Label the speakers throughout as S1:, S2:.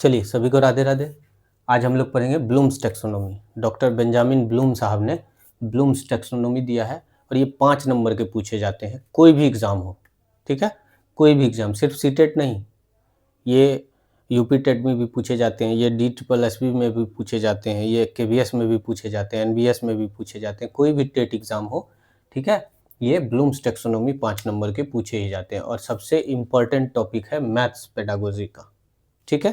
S1: चलिए सभी को राधे राधे। आज हम लोग पढ़ेंगे Bloom's taxonomy. Doctor Benjamin Bloom साहब ने ब्लूम्स टैक्सोनॉमी दिया है और ये 5 नंबर के पूछे जाते हैं, कोई भी एग्ज़ाम हो, ठीक है? कोई भी एग्ज़ाम, सिर्फ सीटेट नहीं, ये यूपी टेट में भी पूछे जाते हैं, ये DSSB में भी पूछे जाते हैं, ये KVS में भी पूछे जाते हैं, NVS में भी पूछे जाते हैं, कोई भी टेट एग्ज़ाम हो, ठीक है? ये ब्लूम्स टैक्सोनॉमी 5 नंबर के पूछे ही जाते हैं और सबसे इम्पोर्टेंट टॉपिक है मैथ्स पेडागोजी का, ठीक है?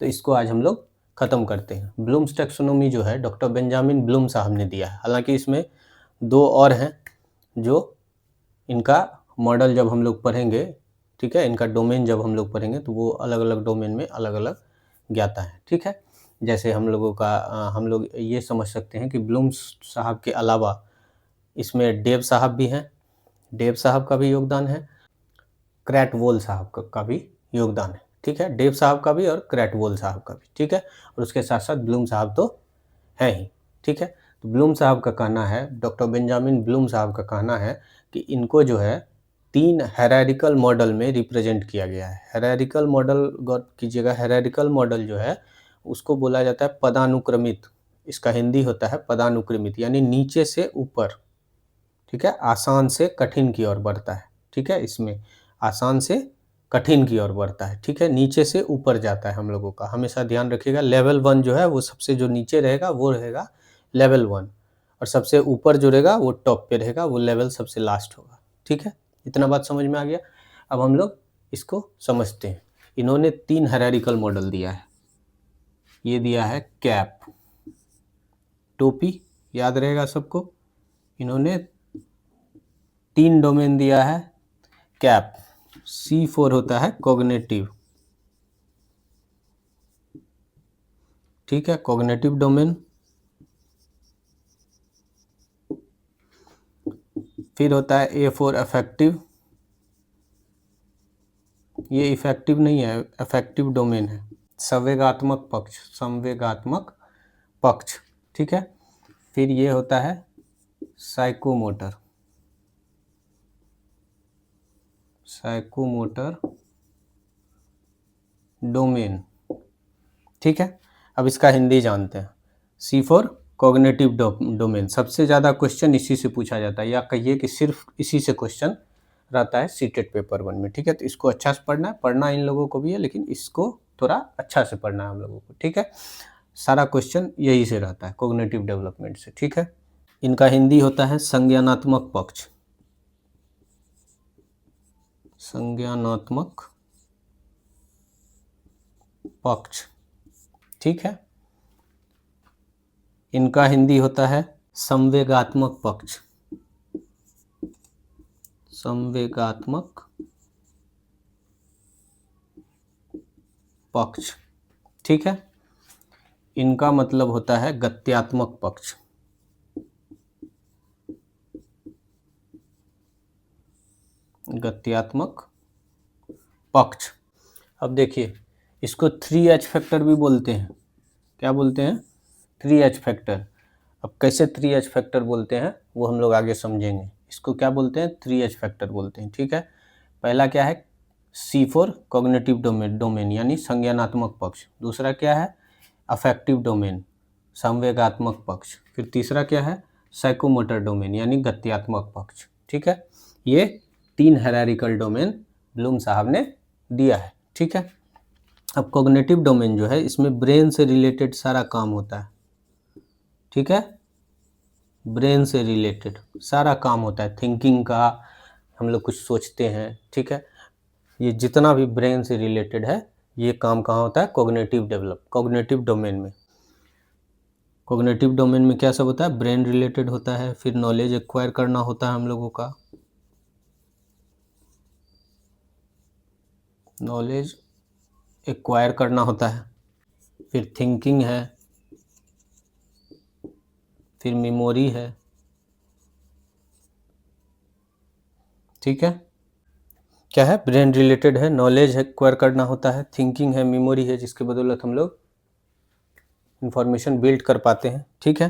S1: तो इसको आज हम लोग ख़त्म करते हैं। ब्लूम्स टैक्सोनॉमी जो है डॉक्टर बेंजामिन ब्लूम साहब ने दिया है। हालांकि इसमें 2 और हैं जो इनका मॉडल जब हम लोग पढ़ेंगे, ठीक है, इनका डोमेन जब हम लोग पढ़ेंगे तो वो अलग अलग डोमेन में अलग अलग ज्ञाता है, ठीक है। जैसे हम लोगों का हम लोग ये समझ सकते हैं कि ब्लूम्स साहब के अलावा इसमें डेव साहब भी हैं, डेव साहब का भी योगदान है, क्रैटवोल साहब का भी योगदान है, ठीक है। डेव साहब का भी और क्रैटवोल साहब का भी, ठीक है। और उसके साथ साथ ब्लूम साहब तो हैं ही, ठीक है। तो ब्लूम साहब का कहना है, डॉक्टर बेंजामिन ब्लूम साहब का कहना है कि इनको जो है 3 हायरार्किकल मॉडल में रिप्रेजेंट किया गया है। हायरार्किकल मॉडल गौर कीजिएगा, हायरार्किकल मॉडल जो है उसको बोला जाता है पदानुक्रमित। इसका हिंदी होता है पदानुक्रमित, यानी नीचे से ऊपर, ठीक है, आसान से कठिन की ओर बढ़ता है, ठीक है। इसमें आसान से कठिन की ओर बढ़ता है, ठीक है, नीचे से ऊपर जाता है हम लोगों का। हमेशा ध्यान रखिएगा, लेवल 1 जो है वो सबसे जो नीचे रहेगा वो रहेगा लेवल 1 और सबसे ऊपर जो रहेगा वो टॉप पे रहेगा, वो लेवल सबसे लास्ट होगा, ठीक है। इतना बात समझ में आ गया। अब हम लोग इसको समझते हैं। इन्होंने 3 हायरार्किकल मॉडल दिया है। ये दिया है कैप, टोपी, याद रहेगा सबको। इन्होंने 3 डोमेन दिया है कैप। C4 होता है कॉग्निटिव, ठीक है, कॉग्निटिव डोमेन। फिर होता है A4 अफेक्टिव, ये इफेक्टिव नहीं है, अफेक्टिव डोमेन है, संवेगात्मक पक्ष, संवेगात्मक पक्ष, ठीक है। फिर ये होता है साइकोमोटर, साइकोमोटर डोमेन, ठीक है। अब इसका हिंदी जानते हैं। C4 कॉग्निटिव डोमेन, सबसे ज़्यादा क्वेश्चन इसी से पूछा जाता है, या कहिए कि सिर्फ इसी से क्वेश्चन रहता है सीटेट पेपर 1 में, ठीक है। तो इसको अच्छा से पढ़ना है, पढ़ना इन लोगों को भी है, लेकिन इसको थोड़ा अच्छा से पढ़ना है हम लोगों को, ठीक है। सारा क्वेश्चन यही से रहता है, कॉग्निटिव डेवलपमेंट से, ठीक है। इनका हिंदी होता है संज्ञानात्मक पक्ष, संज्ञानात्मक पक्ष, ठीक है। इनका हिंदी होता है संवेगात्मक पक्ष, संवेगात्मक पक्ष, ठीक है। इनका मतलब होता है गत्यात्मक पक्ष, गत्यात्मक पक्ष। अब देखिए, इसको 3H फैक्टर भी बोलते हैं। क्या बोलते हैं? 3H factor. अब कैसे 3H फैक्टर बोलते हैं वो हम लोग आगे समझेंगे। इसको क्या बोलते हैं? 3H फैक्टर बोलते हैं, ठीक है। पहला क्या है? C4 कॉग्निटिव डोमेन यानी संज्ञानात्मक पक्ष। दूसरा क्या है? अफेक्टिव डोमेन, संवेगात्मक पक्ष। फिर तीसरा क्या है? साइकोमोटर डोमेन यानी गत्यात्मक पक्ष, ठीक है। ये 3 हायरार्किकल डोमेन ब्लूम साहब ने दिया है, ठीक है। अब कॉग्निटिव डोमेन जो है, इसमें ब्रेन से रिलेटेड सारा काम होता है, ठीक है। ब्रेन से रिलेटेड सारा काम होता है, थिंकिंग का, हम लोग कुछ सोचते हैं, ठीक है। ये जितना भी ब्रेन से रिलेटेड है, ये काम कहाँ होता है? कॉग्निटिव डोमेन में। कॉग्निटिव डोमेन में क्या सब होता है? ब्रेन रिलेटेड होता है, फिर नॉलेज एक्वायर करना होता है हम लोगों का, नॉलेज एक्वायर करना होता है, फिर थिंकिंग है, फिर मेमोरी है, ठीक है। क्या है? ब्रेन रिलेटेड है, नॉलेज एक्वायर करना होता है, थिंकिंग है, मेमोरी है, जिसके बदौलत हम लोग इंफॉर्मेशन बिल्ड कर पाते हैं, ठीक है,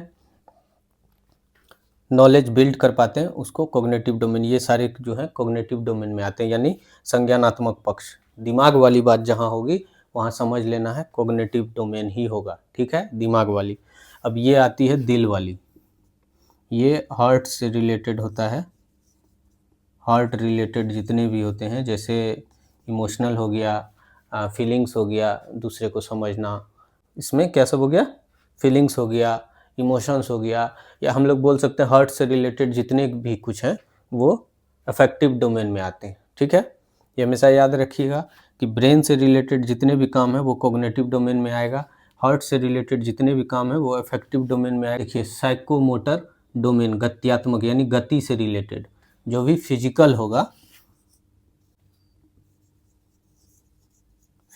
S1: नॉलेज बिल्ड कर पाते हैं, उसको कॉग्निटिव डोमेन, ये सारे जो है कॉग्निटिव डोमेन में आते हैं, यानी संज्ञानात्मक पक्ष। दिमाग वाली बात जहाँ होगी वहाँ समझ लेना है कॉग्निटिव डोमेन ही होगा, ठीक है, दिमाग वाली। अब ये आती है दिल वाली, ये हार्ट से रिलेटेड होता है। हार्ट रिलेटेड जितने भी होते हैं, जैसे इमोशनल हो गया, फीलिंग्स हो गया, दूसरे को समझना, इसमें क्या सब हो गया, फीलिंग्स हो गया, इमोशंस हो गया, या हम लोग बोल सकते हैं हार्ट से रिलेटेड जितने भी कुछ हैं वो अफेक्टिव डोमेन में आते हैं, ठीक है। ये हमेशा याद रखिएगा कि ब्रेन से रिलेटेड जितने भी काम है वो कॉग्निटिव डोमेन में आएगा, हार्ट से रिलेटेड जितने भी काम है वो अफेक्टिव डोमेन में आएगा। देखिए साइकोमोटर डोमेन, गत्यात्मक यानी गति से रिलेटेड, जो भी फिजिकल होगा,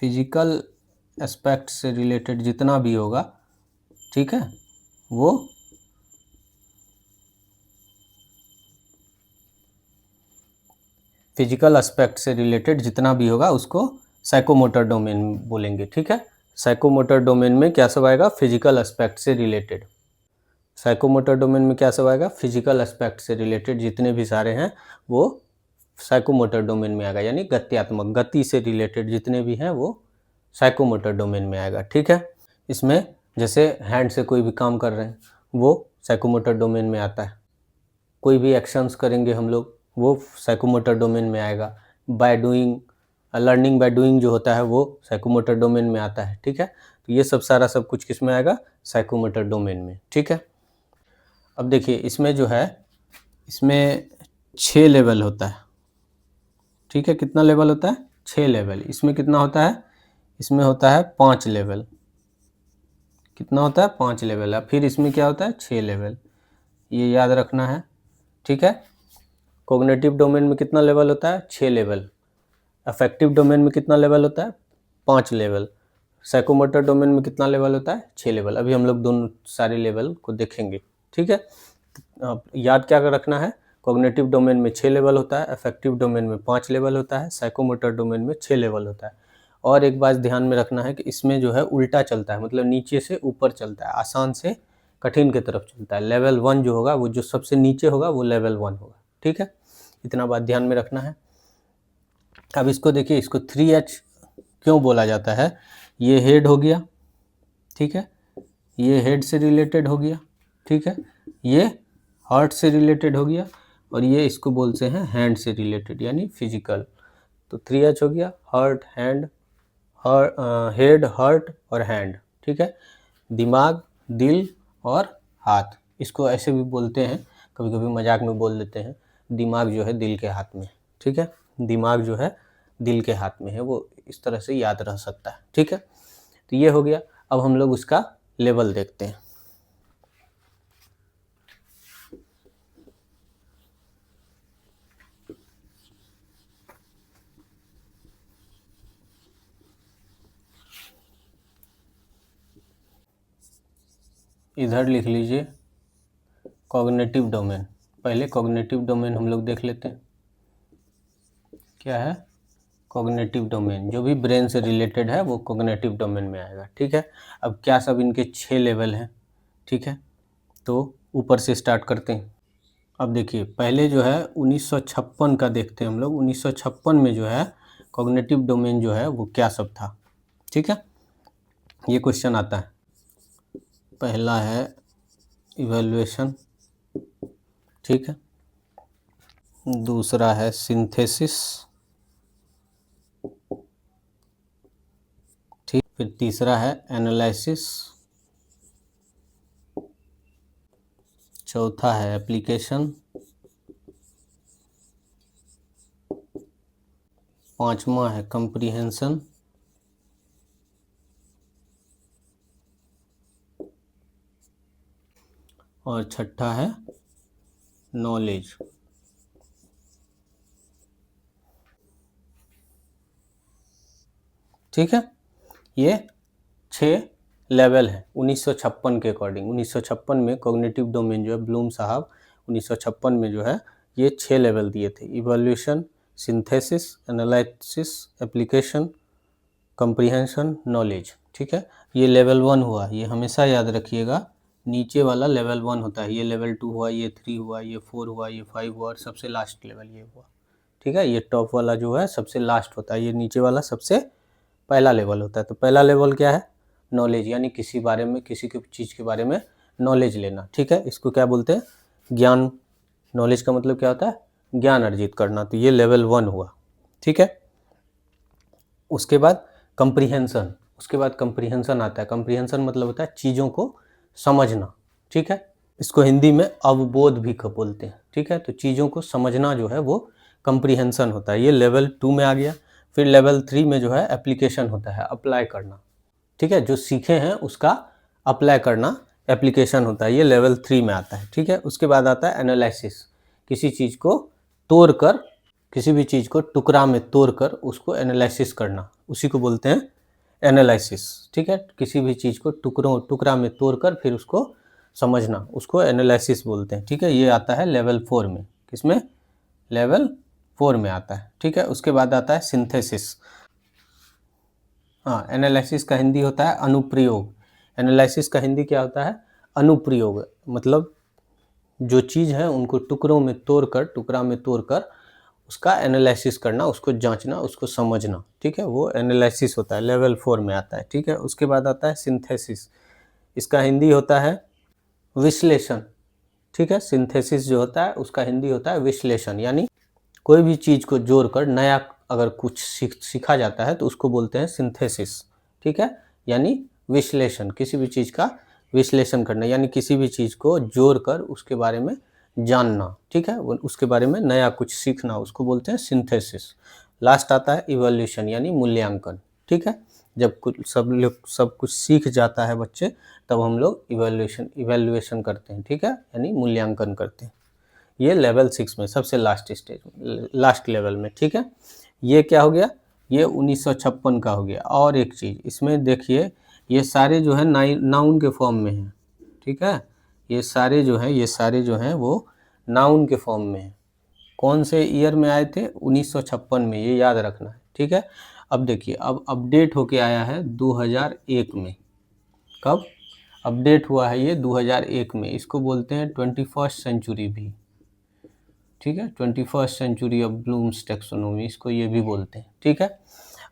S1: फिजिकल एस्पेक्ट से रिलेटेड जितना भी होगा, ठीक है, वो फिजिकल एस्पेक्ट से रिलेटेड जितना भी होगा उसको साइकोमोटर डोमेन बोलेंगे, ठीक है। साइकोमोटर डोमेन में क्या सब आएगा, फिजिकल एस्पेक्ट से रिलेटेड। साइकोमोटर डोमेन में क्या सब आएगा, फिजिकल एस्पेक्ट से रिलेटेड जितने भी सारे हैं वो साइकोमोटर डोमेन में आएगा, यानी गत्यात्मक, गति से रिलेटेड जितने भी हैं वो साइकोमोटर डोमेन में आएगा, ठीक है। इसमें जैसे हैंड से कोई भी काम कर रहे हैं वो साइकोमोटर डोमेन में आता है, कोई भी एक्शंस करेंगे हम लोग वो साइकोमोटर डोमेन में आएगा। By doing, learning by doing जो होता है वो साइकोमोटर डोमेन में आता है, ठीक है। तो ये सब सारा सब कुछ किस में आएगा, साइकोमोटर डोमेन में, ठीक है। अब देखिए इसमें जो है, इसमें 6 लेवल होता है, ठीक है। कितना लेवल होता है, 6 लेवल। इसमें कितना होता है, इसमें होता है 5 लेवल। कितना होता है, 5 लेवल। अब फिर इसमें क्या होता है, 6 लेवल, ये याद रखना है, ठीक है। कॉग्निटिव डोमेन में कितना लेवल होता है, 6 लेवल। अफेक्टिव डोमेन में कितना लेवल होता है, 5 लेवल। साइकोमोटर डोमेन में कितना लेवल होता है, 6 लेवल। अभी हम लोग दोनों सारे लेवल को देखेंगे, ठीक है। याद क्या रखना है, कॉग्निटिव डोमेन में 6 लेवल होता है, अफेक्टिव डोमेन में 5 लेवल होता है, साइकोमोटर डोमेन में 6 लेवल होता है। और एक बात ध्यान में रखना है कि इसमें जो है उल्टा चलता है, मतलब नीचे से ऊपर चलता है, आसान से कठिन की तरफ चलता है। लेवल 1 जो होगा वो जो सबसे नीचे होगा वो लेवल 1 होगा, ठीक है। इतना बात ध्यान में रखना है। अब इसको देखिए, इसको 3H क्यों बोला जाता है, ये हेड हो गया, ठीक है, ये हेड से रिलेटेड हो गया, ठीक है, ये हार्ट से रिलेटेड हो गया, और ये इसको बोलते हैं हैंड से रिलेटेड यानी फिजिकल। तो 3H हो गया, हार्ट, हैंड, हेड, हार्ट और हैंड, ठीक है। दिमाग, दिल और हाथ, इसको ऐसे भी बोलते हैं, कभी कभी मजाक में बोल देते हैं दिमाग जो है दिल के हाथ में, ठीक है। दिमाग जो है दिल के हाथ में है, वो इस तरह से याद रह सकता है, ठीक है। तो ये हो गया। अब हम लोग उसका लेवल देखते हैं। इधर लिख लीजिए कॉग्निटिव डोमेन। पहले कॉग्निटिव डोमेन हम लोग देख लेते हैं, क्या है कॉग्निटिव डोमेन, जो भी ब्रेन से रिलेटेड है वो कॉग्निटिव डोमेन में आएगा, ठीक है। अब क्या सब इनके 6 लेवल हैं, ठीक है। तो ऊपर से स्टार्ट करते हैं। अब देखिए पहले जो है 1956 का देखते हैं हम लोग। 1956 में जो है कॉग्निटिव डोमेन जो है वो क्या सब था, ठीक है। ये क्वेश्चन आता है। पहला है इवैल्यूएशन, ठीक है। दूसरा है सिंथेसिस, ठीक। फिर तीसरा है एनालिसिस, चौथा है एप्लीकेशन, पांचवा है कंप्रीहेंशन, और छठा है नॉलेज, ठीक है। ये 6 लेवल है 1956 के अकॉर्डिंग। 1956 में कॉग्निटिव डोमेन जो है ब्लूम साहब 1956 में जो है ये 6 लेवल दिए थे, evaluation, synthesis, analysis, application, comprehension, knowledge, ठीक है। ये लेवल 1 हुआ, ये हमेशा याद रखिएगा, नीचे वाला लेवल 1 होता है, ये लेवल 2 हुआ, ये 3 हुआ, ये 4 हुआ, ये 5 हुआ, और सबसे लास्ट लेवल ये हुआ, ठीक है। ये टॉप वाला जो है सबसे लास्ट होता है, ये नीचे वाला सबसे पहला लेवल होता है। तो पहला लेवल क्या है? नॉलेज, यानी किसी बारे में, किसी की चीज़ के बारे में नॉलेज लेना, ठीक है। इसको क्या बोलते हैं? ज्ञान। नॉलेज का मतलब क्या होता है? ज्ञान अर्जित करना। तो ये लेवल 1 हुआ, ठीक है। उसके बाद कंप्रीहेंशन, उसके बाद कंप्रीहेंशन आता है। कंप्रीहेंशन मतलब होता है चीज़ों को समझना, ठीक है। इसको हिंदी में अवबोध भी बोलते हैं, ठीक है। तो चीज़ों को समझना जो है वो कंप्रीहेंशन होता है। ये लेवल 2 में आ गया। फिर लेवल 3 में जो है एप्लीकेशन होता है, अप्लाई करना, ठीक है। जो सीखे हैं उसका अप्लाई करना एप्लीकेशन होता है, ये लेवल 3 में आता है, ठीक है। उसके बाद आता है एनालिसिस, किसी चीज़ को तोड़कर, किसी भी चीज़ को टुकड़ा में तोड़कर उसको एनालिसिस करना, उसी को बोलते हैं एनालिसिस, ठीक है। किसी भी चीज़ को टुकड़ा में तोड़कर फिर उसको समझना, उसको एनालिसिस बोलते हैं, ठीक है। ये आता है लेवल 4 में। किसमें? लेवल 4 में आता है, ठीक है। उसके बाद आता है सिंथेसिस। हाँ, एनालिसिस का हिंदी होता है अनुप्रयोग। एनालिसिस का हिंदी क्या होता है? अनुप्रयोग। मतलब जो चीज़ है उनको टुकड़ों में तोड़कर, टुकड़ा में तोड़कर उसका एनालिसिस करना, उसको जांचना, उसको समझना, ठीक है। वो एनालिसिस होता है, लेवल 4 में आता है, ठीक है। उसके बाद आता है सिंथेसिस। इसका हिंदी होता है विश्लेषण, ठीक है। सिंथेसिस जो होता है उसका हिंदी होता है विश्लेषण, यानी कोई भी चीज़ को जोड़कर नया अगर कुछ सीखा जाता है तो उसको बोलते हैं सिंथेसिस, ठीक है। यानी विश्लेषण, किसी भी चीज़ का विश्लेषण करना, यानी किसी भी चीज़ को जोड़कर उसके बारे में जानना, ठीक है। उसके बारे में नया कुछ सीखना, उसको बोलते हैं सिंथेसिस। लास्ट आता है इवोल्यूशन, यानी मूल्यांकन, ठीक है। जब सब कुछ सीख जाता है बच्चे, तब हम लोग इवैल्यूएशन करते हैं, ठीक है, यानी मूल्यांकन करते हैं। ये लेवल 6 में सबसे लास्ट स्टेज, लास्ट लेवल में, ठीक है। ये क्या हो गया? ये 1956 का हो गया। और एक चीज़ इसमें देखिए, ये सारे जो है नाउन के फॉर्म में हैं, ठीक है। ये सारे जो हैं वो नाउन के फॉर्म में हैं। कौन से ईयर में आए थे? 1956 में, ये याद रखना है, ठीक है। अब देखिए, अब अपडेट होके आया है 2001 में। कब अपडेट हुआ है? ये 2001 में। इसको बोलते हैं 21st सेंचुरी भी, ठीक है। 21st century of blooms taxonomy, इसको ये भी बोलते हैं, ठीक है।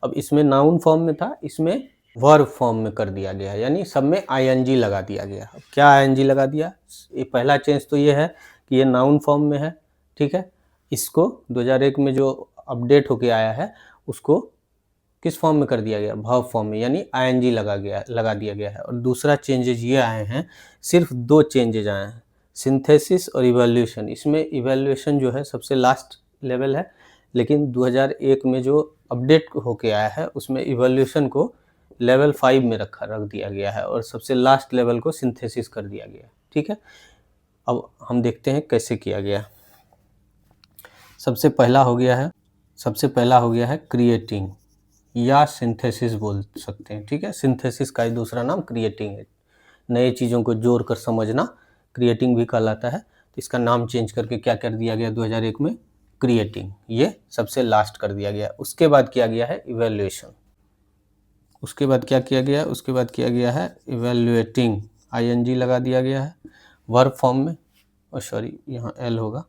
S1: अब इसमें नाउन फॉर्म में था, इसमें वर्ब फॉर्म में कर दिया गया, यानी सब में आईएनजी लगा दिया गया। अब क्या आईएनजी लगा दिया? ये पहला चेंज तो ये है कि ये नाउन फॉर्म में है, ठीक है। इसको 2001 में जो अपडेट होके आया है उसको किस फॉर्म में कर दिया गया? वर्ब फॉर्म में, यानी आईएनजी लगा दिया गया है। और दूसरा चेंजेज ये आए हैं, सिर्फ 2 चेंजेज आए हैं, सिंथेसिस और इवैल्यूएशन। इसमें इवैल्यूएशन जो है सबसे लास्ट लेवल है, लेकिन 2001 में जो अपडेट होके आया है उसमें इवैल्यूएशन को लेवल 5 में रख दिया गया है और सबसे लास्ट लेवल को सिंथेसिस कर दिया गया, ठीक है। अब हम देखते हैं कैसे किया गया। सबसे पहला हो गया है क्रिएटिंग, या सिंथेसिस बोल सकते हैं, ठीक है। सिंथेसिस का ही दूसरा नाम क्रिएटिंग है। नए चीज़ों को जोड़कर समझना क्रिएटिंग भी कहलाता है। तो इसका नाम चेंज करके क्या कर दिया गया 2001 में? क्रिएटिंग। ये सबसे लास्ट कर दिया गया। उसके बाद किया गया है इवैल्यूएशन। उसके बाद क्या किया गया? उसके बाद किया गया है इवैल्यूएटिंग, आईएनजी लगा दिया गया है वर्ब फॉर्म में, और सॉरी यहाँ एल होगा,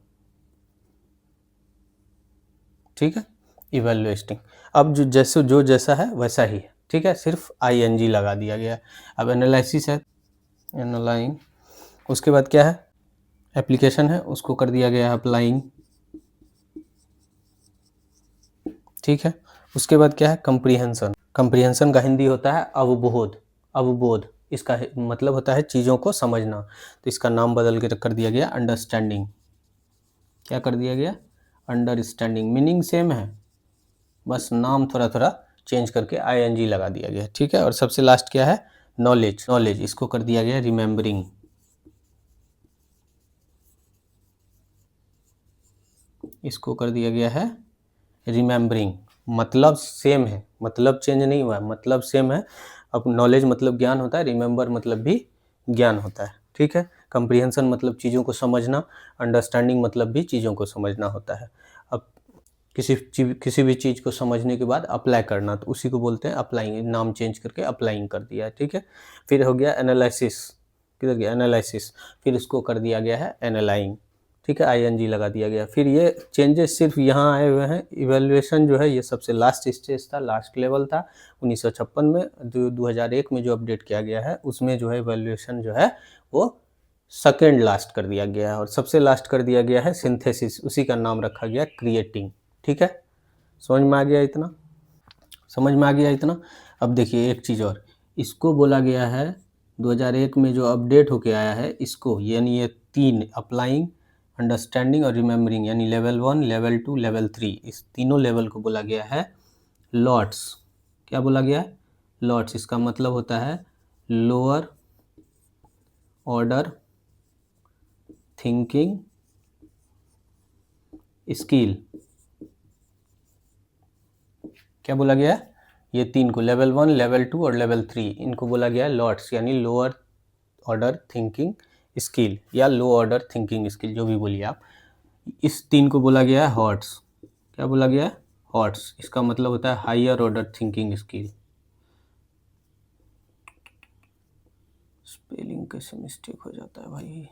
S1: ठीक है। इवैल्यूएटिंग। अब जो जैसा है वैसा ही है, ठीक है, सिर्फ आईएनजी लगा दिया गया है। अब एनालिसिस है, एनालाइंग। उसके बाद क्या है? एप्लीकेशन है, उसको कर दिया गया है अप्लाइंग, ठीक है। उसके बाद क्या है? कंप्रीहेंशन। कंप्रीहेंशन का हिंदी होता है अवबोध। अवबोध इसका मतलब होता है चीज़ों को समझना। तो इसका नाम बदल के कर दिया गया अंडरस्टैंडिंग। क्या कर दिया गया? अंडरस्टैंडिंग। मीनिंग सेम है, बस नाम थोड़ा थोड़ा चेंज करके आईएनजी लगा दिया गया, ठीक है। और सबसे लास्ट क्या है? नॉलेज। नॉलेज इसको कर दिया गया रिमेम्बरिंग। इसको कर दिया गया है रिमेम्बरिंग। मतलब सेम है, मतलब चेंज नहीं हुआ है, मतलब सेम है। अब नॉलेज मतलब ज्ञान होता है, रिमेम्बर मतलब भी ज्ञान होता है, ठीक है। कंप्रीहेंशन मतलब चीज़ों को समझना, अंडरस्टैंडिंग मतलब भी चीज़ों को समझना होता है। अब किसी भी चीज़ को समझने के बाद अप्लाई करना, तो उसी को बोलते हैं अप्लाइंग। नाम चेंज करके अप्लाइंग कर दिया है, ठीक है। फिर हो गया एनालिसिस। किधर गया? एनालिसिस। फिर इसको कर दिया गया है एनालाइंग, ठीक है, ING लगा दिया गया। फिर ये चेंजेस सिर्फ यहाँ आए हुए हैं। इवेल्युएशन जो है ये सबसे लास्ट स्टेज था, लास्ट लेवल था 1956 में। 2001 में जो अपडेट किया गया है उसमें जो है इवेल्युएशन जो है वो सेकेंड लास्ट कर दिया गया है, और सबसे लास्ट कर दिया गया है सिंथेसिस, उसी का नाम रखा गया क्रिएटिंग। ठीक है, समझ में आ गया इतना? समझ में आ गया इतना? अब देखिए एक चीज़ और, इसको बोला गया है 2001 में जो अपडेट होके आया है इसको, यानी ये 3 अप्लाइंग, अंडरस्टैंडिंग और रिमेम्बरिंग, यानी लेवल 1, लेवल 2, लेवल 3, इस तीनों लेवल को बोला गया है लॉट्स। क्या बोला गया है? लॉट्स। इसका मतलब होता है लोअर ऑर्डर थिंकिंग स्किल। क्या बोला गया है? ये 3 को, लेवल 1, लेवल 2 और लेवल 3, इनको बोला गया है लॉट्स, यानी लोअर ऑर्डर थिंकिंग स्किल या लो ऑर्डर थिंकिंग स्किल, जो भी बोलिए आप। इस 3 को बोला गया है हॉट्स। क्या बोला गया है? हॉट्स। इसका मतलब होता है higher order thinking skill. Spelling कैसे मिस्टेक हो जाता है भाई?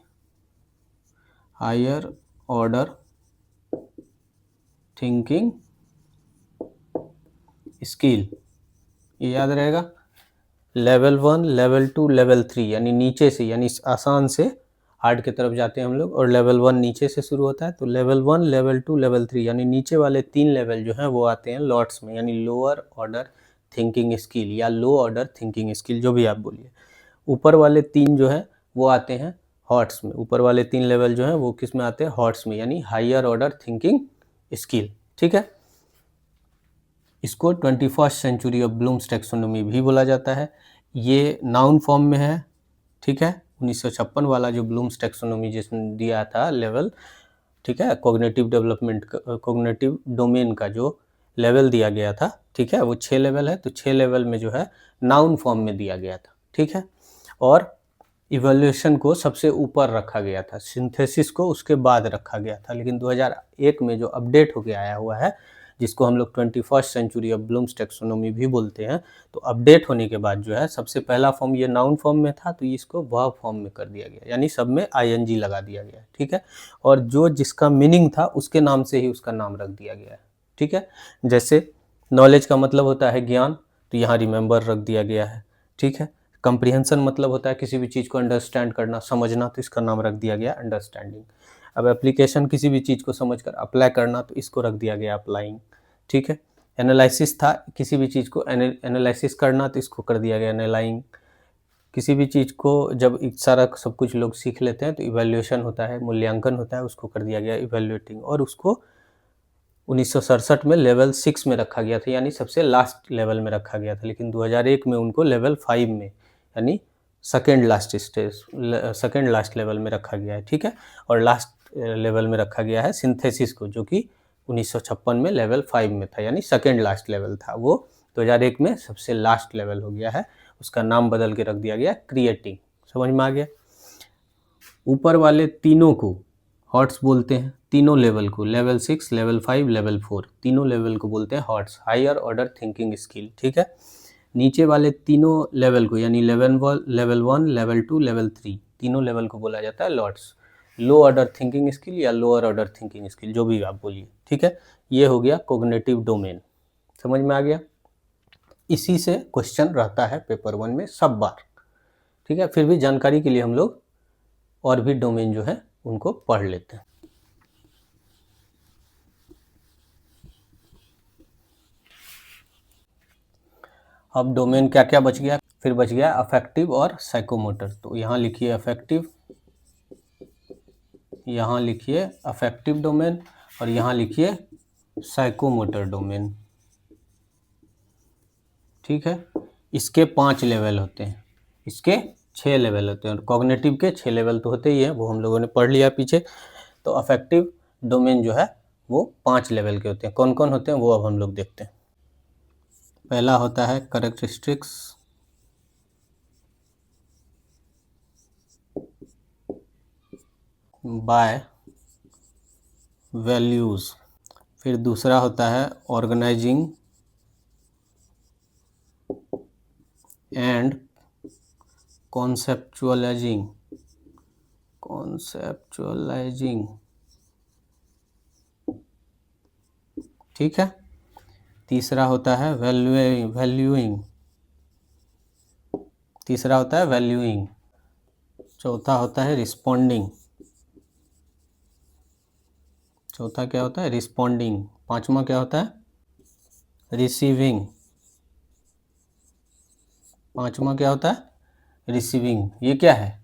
S1: हायर ऑर्डर थिंकिंग स्किल, ये याद रहेगा। लेवल 1, लेवल 2, लेवल 3, यानी नीचे से, यानी आसान से हार्ड की तरफ जाते हैं हम लोग, और लेवल 1 नीचे से शुरू होता है, तो लेवल 1, लेवल 2, लेवल 3, यानी नीचे वाले 3 लेवल जो हैं वो आते हैं लॉट्स में, यानी लोअर ऑर्डर थिंकिंग स्किल या लो ऑर्डर थिंकिंग स्किल, जो भी आप बोलिए। ऊपर वाले 3 जो हैं वो आते हैं हॉट्स में। ऊपर वाले 3 लेवल जो हैं वो किस में आते हैं? हॉट्स में, यानी हायर ऑर्डर थिंकिंग स्किल। ठीक है, इसको 21st century of blooms taxonomy भी बोला जाता है। ये नाउन फॉर्म में है। ठीक है, 1956 वाला जो ब्लूम्स टैक्सोनॉमी जिसने दिया था लेवल, ठीक है, कॉग्निटिव डेवलपमेंट, कॉग्निटिव डोमेन का जो लेवल दिया गया था, ठीक है, वो 6 लेवल है, तो 6 लेवल में जो है नाउन फॉर्म में दिया गया था। ठीक है, और इवोल्यूशन को सबसे ऊपर रखा गया था, सिंथेसिस को उसके बाद रखा गया था। लेकिन 2001 में जो अपडेट होके आया हुआ है, जिसको हम लोग 21st century of blooms taxonomy भी बोलते हैं, तो अपडेट होने के बाद जो है सबसे पहला फॉर्म ये नाउन फॉर्म में था, तो इसको वर्ब फॉर्म में कर दिया गया, यानी सब में ING लगा दिया गया। ठीक है, और जो जिसका मीनिंग था उसके नाम से ही उसका नाम रख दिया गया है। ठीक है, जैसे नॉलेज का मतलब होता है ज्ञान, तो यहाँ रिमेंबर रख दिया गया है। ठीक है, कंप्रीहेंशन मतलब होता है किसी भी चीज़ को अंडरस्टैंड करना, समझना, तो इसका नाम रख दिया गया अंडरस्टैंडिंग। अब एप्लीकेशन, किसी भी चीज़ को समझकर अप्लाई करना, तो इसको रख दिया गया अप्लाइंग। ठीक है, एनालिसिस था, किसी भी चीज़ को एनालिसिस करना, तो इसको कर दिया गया एनालाइंग। किसी भी चीज़ को जब सारा सब कुछ लोग सीख लेते हैं तो इवैल्यूएशन होता है, मूल्यांकन होता है, उसको कर दिया गया इवैल्यूएटिंग। और उसको 1967 में लेवल 6 में रखा गया था, यानी सबसे लास्ट लेवल में रखा गया था। लेकिन 2001 में उनको लेवल 5 में, यानी second last stage, second last level में रखा गया है। ठीक है, और लास्ट लेवल में रखा गया है सिंथेसिस को, जो कि 1956 में लेवल 5 में था, यानी सेकेंड लास्ट लेवल था, वो 2001 में सबसे लास्ट लेवल हो गया है। उसका नाम बदल के रख दिया गया क्रिएटिंग। समझ में आ गया? ऊपर वाले तीनों को हॉट्स बोलते हैं, तीनों लेवल को, लेवल 6, लेवल 5, लेवल 4, तीनों लेवल को बोलते हैं HOTS, higher order thinking skill. ठीक है, नीचे वाले तीनों लेवल को, यानी लेवल 1, लेवल 2, लेवल 3, तीनों लेवल को बोला जाता है लॉट्स, लो ऑर्डर थिंकिंग स्किल या लोअर ऑर्डर थिंकिंग स्किल, जो भी आप बोलिए। ठीक है, ये हो गया कोग्निटिव डोमेन। समझ में आ गया? इसी से क्वेश्चन रहता है पेपर 1 में सब बार। ठीक है, फिर भी जानकारी के लिए हम लोग और भी डोमेन जो है उनको पढ़ लेते हैं। अब डोमेन क्या क्या बच गया? फिर बच गया अफेक्टिव और साइकोमोटर। तो यहाँ लिखिए अफेक्टिव, यहाँ लिखिए अफेक्टिव डोमेन, और यहाँ लिखिए साइकोमोटर डोमेन। ठीक है, इसके 5 लेवल होते हैं, इसके 6 लेवल होते हैं, और कॉग्निटिव के 6 लेवल तो होते ही हैं, वो हम लोगों ने पढ़ लिया पीछे। तो अफेक्टिव डोमेन जो है वो 5 लेवल के होते हैं। कौन कौन होते हैं वो अब हम लोग देखते हैं। पहला होता है कैरेक्टरिस्टिक्स बाय वैल्यूज़। फिर दूसरा होता है ऑर्गेनाइजिंग एंड कॉन्सेप्चुअलाइजिंग ठीक है। तीसरा होता है वैल्यूइंग, तीसरा होता है वैल्यूइंग। चौथा होता है रिस्पॉन्डिंग, चौथा क्या होता है रिस्पॉन्डिंग। पांचवा क्या होता है रिसीविंग, पांचवा क्या होता है रिसीविंग। ये क्या है,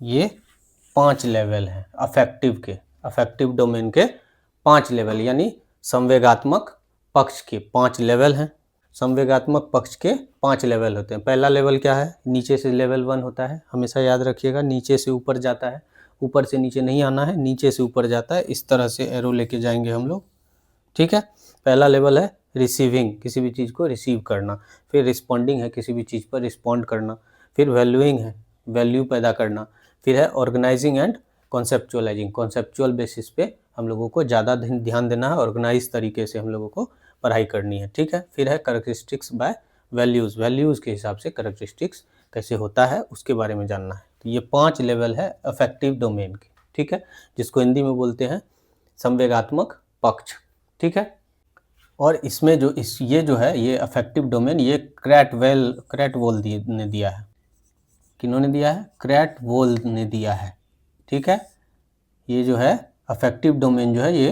S1: ये 5 लेवल हैं अफेक्टिव के, अफेक्टिव डोमेन के 5 लेवल, यानी संवेगात्मक पक्ष के 5 लेवल हैं। संवेगात्मक पक्ष के 5 लेवल होते हैं। पहला लेवल क्या है, नीचे से लेवल 1 होता है, हमेशा याद रखिएगा, नीचे से ऊपर जाता है, ऊपर से नीचे नहीं आना है, नीचे से ऊपर जाता है। इस तरह से एरो लेके जाएंगे हम लोग, ठीक है। पहला लेवल है रिसीविंग, किसी भी चीज़ को रिसीव करना। फिर रिस्पॉन्डिंग है, किसी भी चीज़ पर रिस्पॉन्ड करना। फिर वैल्यूइंग है, वैल्यू पैदा करना। फिर है ऑर्गेनाइजिंग एंड कॉन्सेप्चुअलाइजिंग, कॉन्सेप्चुअल बेसिस पे हम लोगों को ज़्यादा ध्यान देना है, ऑर्गेनाइज तरीके से हम लोगों को पढ़ाई करनी है, ठीक है। फिर है कैरेक्टरिस्टिक्स बाय वैल्यूज़, वैल्यूज़ के हिसाब से कैरेक्टरिस्टिक्स कैसे होता है उसके बारे में जानना है। तो ये 5 लेवल है अफेक्टिव डोमेन के, ठीक है, जिसको हिंदी में बोलते हैं संवेगात्मक पक्ष, ठीक है। और इसमें जो ये जो है ये अफेक्टिव डोमेन, ये क्रैटवोल ने दिया है। किन्होंने दिया है, क्रैटवोल ने दिया है, ठीक है। ये जो है अफेक्टिव डोमेन जो है ये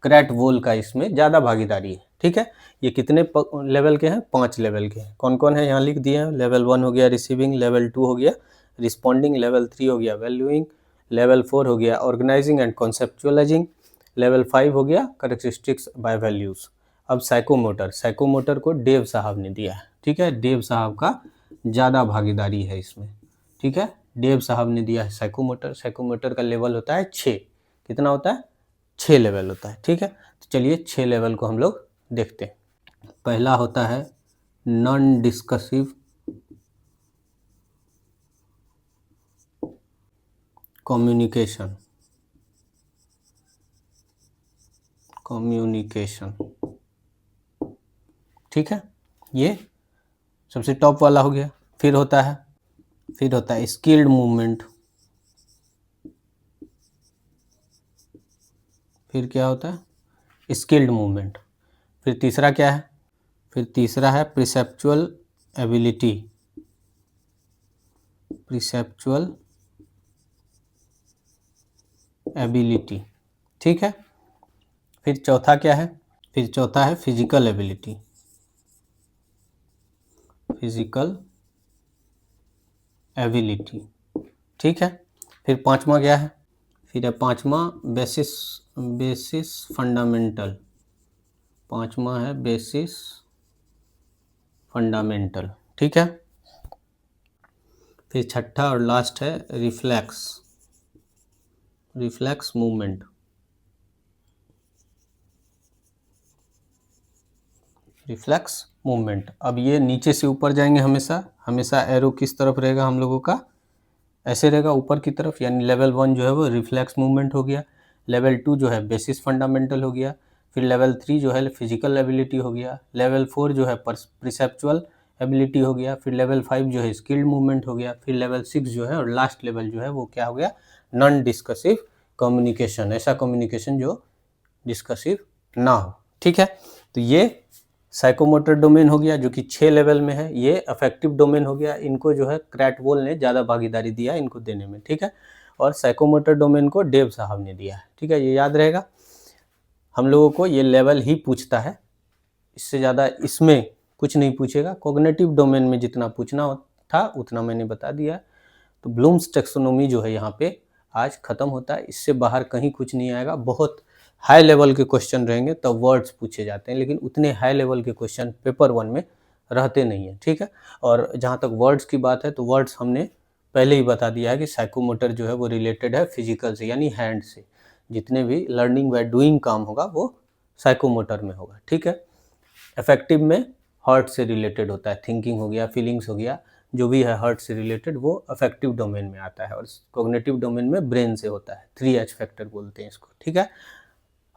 S1: क्रैटवोल का इसमें ज़्यादा भागीदारी है, ठीक है। ये कितने लेवल के हैं, 5 लेवल के हैं। कौन कौन है यहाँ लिख दिए हैं, लेवल 1 हो गया रिसीविंग, लेवल 2 हो गया रिस्पॉन्डिंग, लेवल 3 हो गया वैल्यूइंग, लेवल 4 हो गया ऑर्गेनाइजिंग एंड कॉन्सेप्चुअलाइजिंग, लेवल 5 हो गया कैरेक्टरिस्टिक्स बाय वैल्यूज़। अब साइकोमोटर, साइकोमोटर को देव साहब ने दिया है, ठीक है। देव साहब का ज़्यादा भागीदारी है इसमें, ठीक है। देव साहब ने दिया है साइकोमोटर। साइकोमोटर का लेवल होता है 6, कितना होता है 6 लेवल होता है, ठीक है। तो चलिए 6 लेवल को हम लोग देखते हैं। पहला होता है नॉन डिस्कसिव कम्युनिकेशन, कम्युनिकेशन, ठीक है, ये सबसे टॉप वाला हो गया। फिर होता है स्किल्ड मूवमेंट। फिर क्या होता है स्किल्ड मूवमेंट। फिर तीसरा क्या है, फिर तीसरा है परसेप्चुअल एबिलिटी, परसेप्चुअल एबिलिटी, ठीक है। फिर चौथा क्या है, फिर चौथा है फिजिकल एबिलिटी, फिजिकल एबिलिटी, ठीक है। फिर पांचवा क्या है, फिर है पांचवा बेसिस फंडामेंटल, पांचवा है बेसिस फंडामेंटल, ठीक है। फिर छठा और लास्ट है रिफ्लेक्स मूवमेंट, रिफ्लेक्स मूवमेंट। अब ये नीचे से ऊपर जाएंगे, हमेशा एरो किस तरफ रहेगा हम लोगों का, ऐसे रहेगा ऊपर की तरफ, यानी लेवल 1 जो है वो रिफ्लेक्स मूवमेंट हो गया, लेवल 2 जो है बेसिस फंडामेंटल हो गया, फिर लेवल 3 जो है फिजिकल एबिलिटी हो गया, लेवल 4 जो है परसेप्चुअल एबिलिटी हो गया, फिर लेवल 5 जो है स्किल्ड मूवमेंट हो गया, फिर लेवल 6 जो है और लास्ट लेवल जो है वो क्या हो गया नॉन डिस्कसिव कम्युनिकेशन, ऐसा कम्युनिकेशन जो डिस्कसिव ना हो, ठीक है। तो ये साइकोमोटर डोमेन हो गया जो कि 6 लेवल में है। ये अफेक्टिव डोमेन हो गया, इनको जो है क्रैटवोल ने ज़्यादा भागीदारी दिया इनको देने में, ठीक है। और साइकोमोटर डोमेन को देव साहब ने दिया है, ठीक है। ये याद रहेगा, हम लोगों को ये लेवल ही पूछता है, इससे ज़्यादा इसमें कुछ नहीं पूछेगा। कॉग्निटिव डोमेन में जितना पूछना था उतना मैंने बता दिया। तो ब्लूम्स टैक्सोनॉमी जो है यहाँ पे आज ख़त्म होता है, इससे बाहर कहीं कुछ नहीं आएगा। बहुत हाई लेवल के क्वेश्चन रहेंगे तब वर्ड्स पूछे जाते हैं, लेकिन उतने हाई लेवल के क्वेश्चन पेपर 1 में रहते नहीं हैं, ठीक है। और जहाँ तक वर्ड्स की बात है तो वर्ड्स हमने पहले ही बता दिया है कि साइकोमोटर जो है वो रिलेटेड है फिजिकल से, यानी हैंड से। जितने भी लर्निंग बाय डूइंग काम होगा वो साइकोमोटर में होगा, ठीक है। अफेक्टिव में हार्ट से रिलेटेड होता है, थिंकिंग हो गया, फीलिंग्स हो गया, जो भी है हार्ट से रिलेटेड वो अफेक्टिव डोमेन में आता है। और कॉग्निटिव डोमेन में ब्रेन से होता है, 3H फैक्टर बोलते हैं इसको, ठीक है।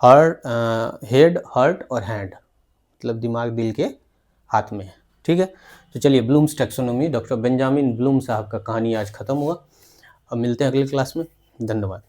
S1: हेड, हार्ट और हैंड, मतलब दिमाग दिल के हाथ में है, ठीक है। तो चलिए Bloom's taxonomy doctor Benjamin Bloom साहब का कहानी आज ख़त्म हुआ। अब मिलते हैं अगली क्लास में, धन्यवाद।